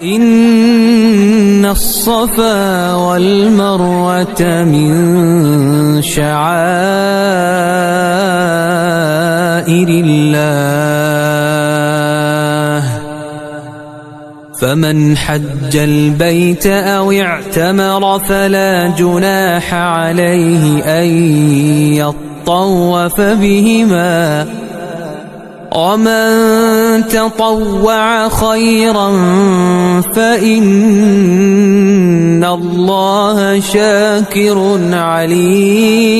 إن الصفا والمروة من شعائر الله فمن حج البيت أو اعتمر فلا جناح عليه أن يطوف بهما ومن تطوع خيرا فإن الله شاكر عليم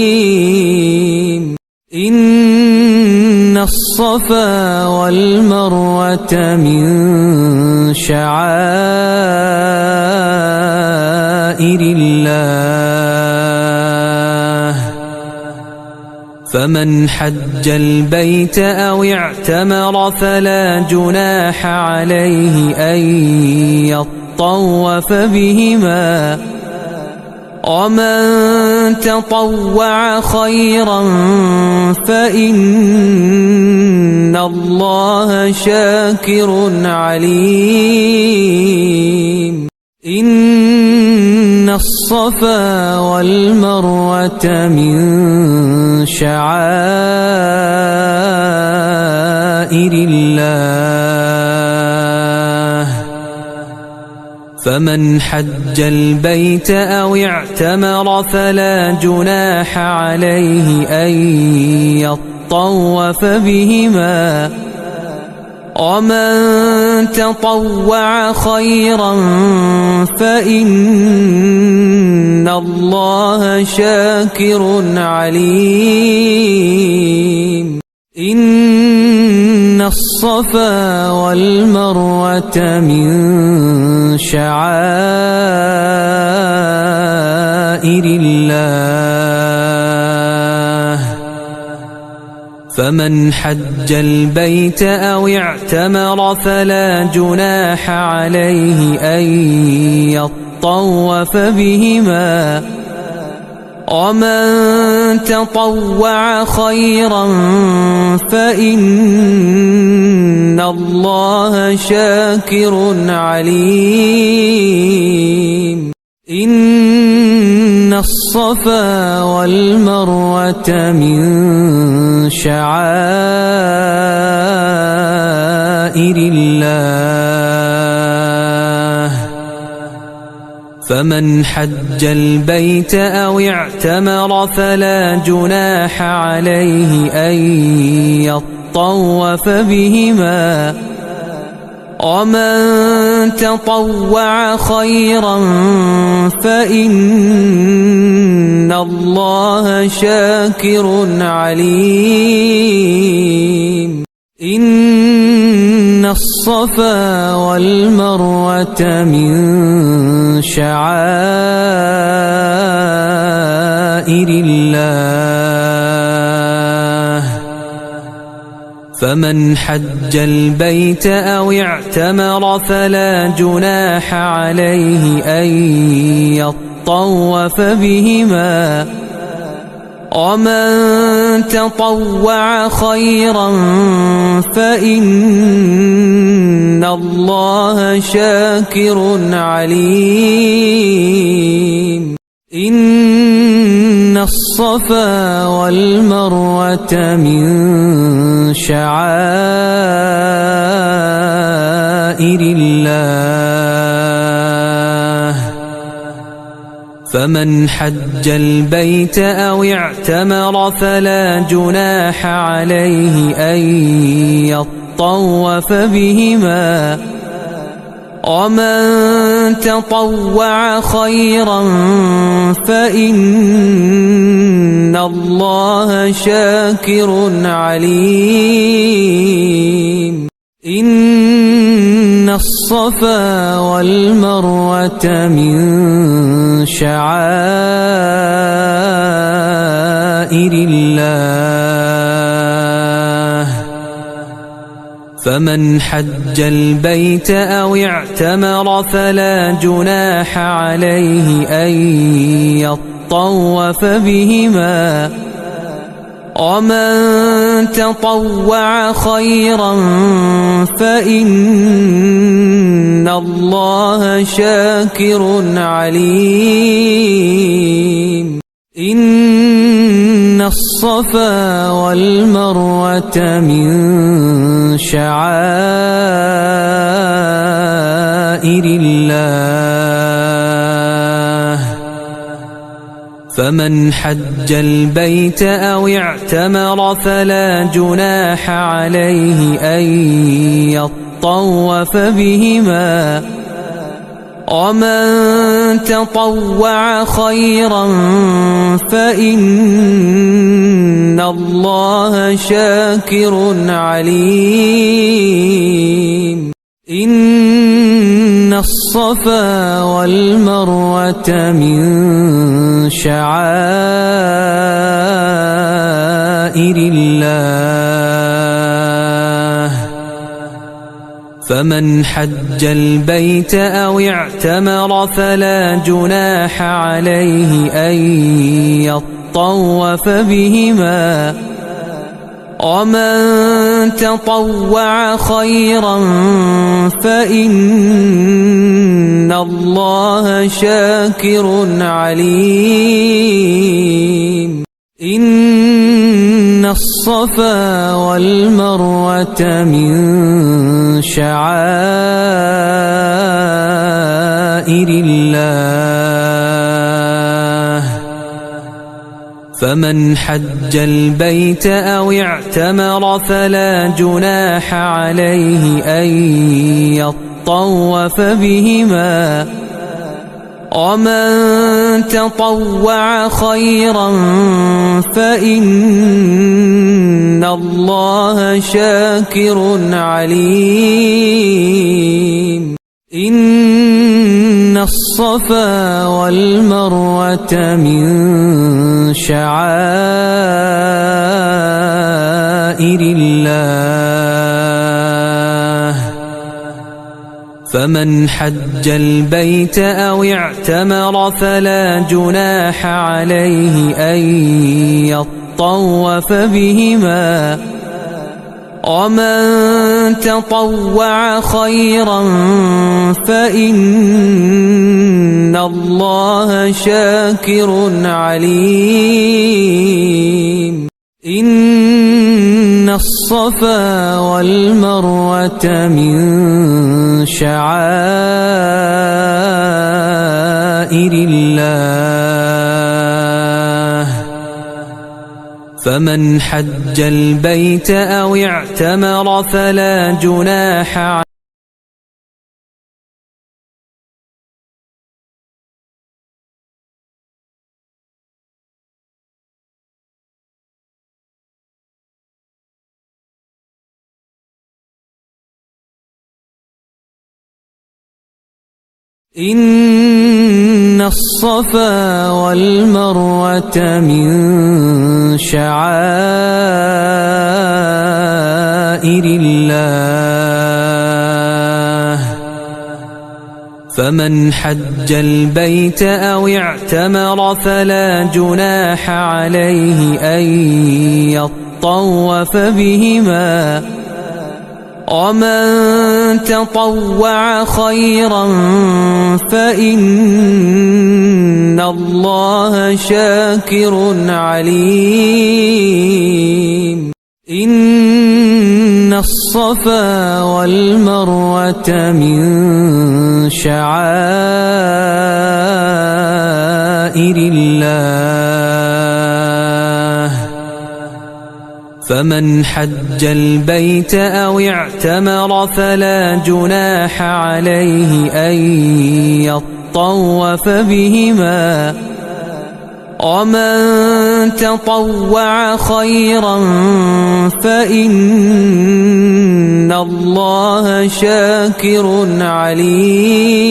إن الصفا والمروة من شعائر الله فمن حج البيت أو اعتمر فلا جناح عليه أن يطوف بهما ومن تطوع خيرا فإن الله شاكر عليم إن الصفا والمروة من شعائر الله فمن حج البيت أو اعتمر فلا جناح عليه أن يطوف بهما ومن تطوع خيرا فإن الله شاكر عليم إن الصفا والمروة من شعائر الله فمن حج البيت أو اعتمر فلا جناح عليه أن يطوف بهما ومن تطوع خيرا فإن الله شاكر عليم إن الصفا والمروة من شعائر الله فمن حج البيت أو اعتمر فلا جناح عليه أن يطوف بهما ومن تطوع خيرا فإن الله شاكر عليم إن الصفا والمروة من شعائر الله فمن حج البيت أو اعتمر فلا جناح عليه أن يطوف بهما ومن تطوع خيرا فإن الله شاكر عليم إن الصفا والمروة من شعائر الله فمن حج البيت أو اعتمر فلا جناح عليه أن يطوف بهما ومن تطوع خيرا فإن الله شاكر عليم إن الصفا والمروة من شعائر الله فمن حج البيت أو اعتمر فلا جناح عليه أن يطوف بهما ومن تطوع خيرا فإن الله شاكر عليم إن الصفا والمروة من شعائر الله فمن حج البيت أو اعتمر فلا جناح عليه أن يطوف بهما ومن تطوع خيرا فإن الله شاكر عليم إن الصفا والمروة من شعائر الله فمن حج البيت أو اعتمر فلا جناح عليه أن يطوف بهما ومن تطوع خيرا فإن الله شاكر عليم إن الصفا والمروة من شعائر الله فمن حج البيت أو اعتمر فلا جناح عليه أن يطوف بهما ومن تطوع خيرا فإن الله شاكر عليم إن الصفا والمروة من شعائر الله فمن حج البيت أو اعتمر فلا جناح عليه أن يطوف بهما ومن تطوع خيرا فإن الله شاكر عليم إن الصفا والمروة من شعائر الله فمن حج البيت أو اعتمر فلا جناح عليه إن الصفا والمروة من شعائر الله فمن حج البيت أو اعتمر فلا جناح عليه أن يطوف بهما ومن تطوع خيرا فإن الله شاكر عليم إن الصفا والمروة من شعائر الله فمن حج البيت أو اعتمر فلا جناح عليه أن يطوف بهما ومن تطوع خيرا فإن الله شاكر عليم